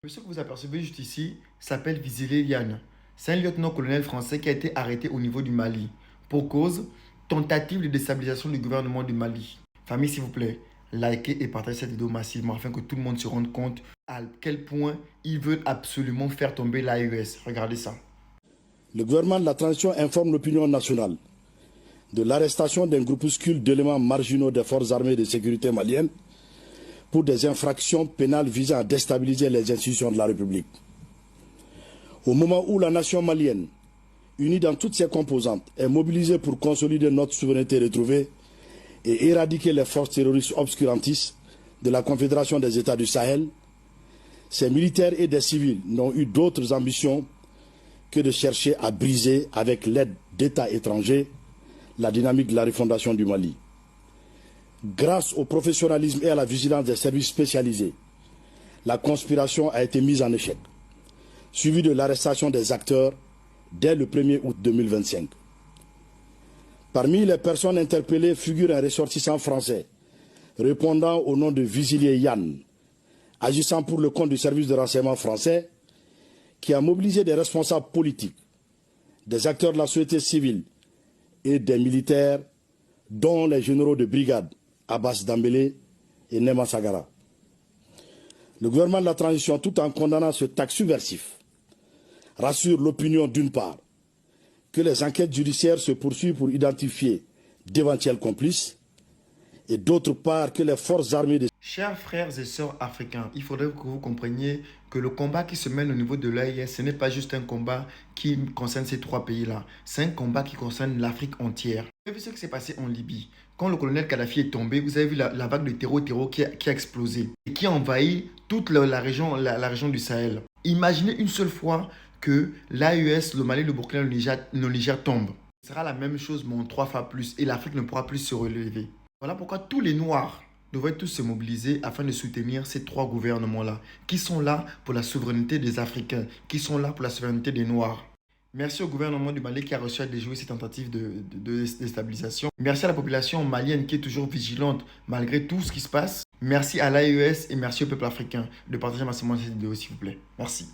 Monsieur que vous apercevez juste ici s'appelle Vizile Yann. C'est un lieutenant-colonel français qui a été arrêté au niveau du Mali pour cause tentative de déstabilisation du gouvernement du Mali. Famille, s'il vous plaît, likez et partagez cette vidéo massivement afin que tout le monde se rende compte à quel point ils veulent absolument faire tomber l'AES. Regardez ça. Le gouvernement de la transition informe l'opinion nationale de l'arrestation d'un groupuscule d'éléments marginaux des forces armées de sécurité maliennes pour des infractions pénales visant à déstabiliser les institutions de la République. Au moment où la nation malienne, unie dans toutes ses composantes, est mobilisée pour consolider notre souveraineté retrouvée et éradiquer les forces terroristes obscurantistes de la Confédération des États du Sahel, ces militaires et des civils n'ont eu d'autres ambitions que de chercher à briser, avec l'aide d'États étrangers, la dynamique de la refondation du Mali. Grâce au professionnalisme et à la vigilance des services spécialisés, la conspiration a été mise en échec, suivie de l'arrestation des acteurs dès le 1er août 2025. Parmi les personnes interpellées figure un ressortissant français répondant au nom de Vizile Yann, agissant pour le compte du service de renseignement français, qui a mobilisé des responsables politiques, des acteurs de la société civile et des militaires, dont les généraux de brigade Abbas Dambélé et Nema Sagara. Le gouvernement de la transition, tout en condamnant ce acte subversif, rassure l'opinion d'une part que les enquêtes judiciaires se poursuivent pour identifier d'éventuels complices et d'autre part que les forces armées de... Chers frères et sœurs africains, il faudrait que vous compreniez que le combat qui se mène au niveau de l'AES, ce n'est pas juste un combat qui concerne ces trois pays-là. C'est un combat qui concerne l'Afrique entière. Vous avez vu ce qui s'est passé en Libye. Quand le colonel Kadhafi est tombé, vous avez vu la vague de terreau qui a explosé et qui a envahi toute la région du Sahel. Imaginez une seule fois que l'AES, le Mali, le Burkina, le Niger tombent. Ce sera la même chose, mais en 3 fois plus, et l'Afrique ne pourra plus se relever. Voilà pourquoi tous les Noirs devraient tous se mobiliser afin de soutenir ces trois gouvernements-là, qui sont là pour la souveraineté des Africains, qui sont là pour la souveraineté des Noirs. Merci au gouvernement du Mali qui a reçu à déjouer ces tentatives de déstabilisation. Merci à la population malienne qui est toujours vigilante malgré tout ce qui se passe. Merci à l'AES et merci au peuple africain de partager massivement cette vidéo, s'il vous plaît. Merci.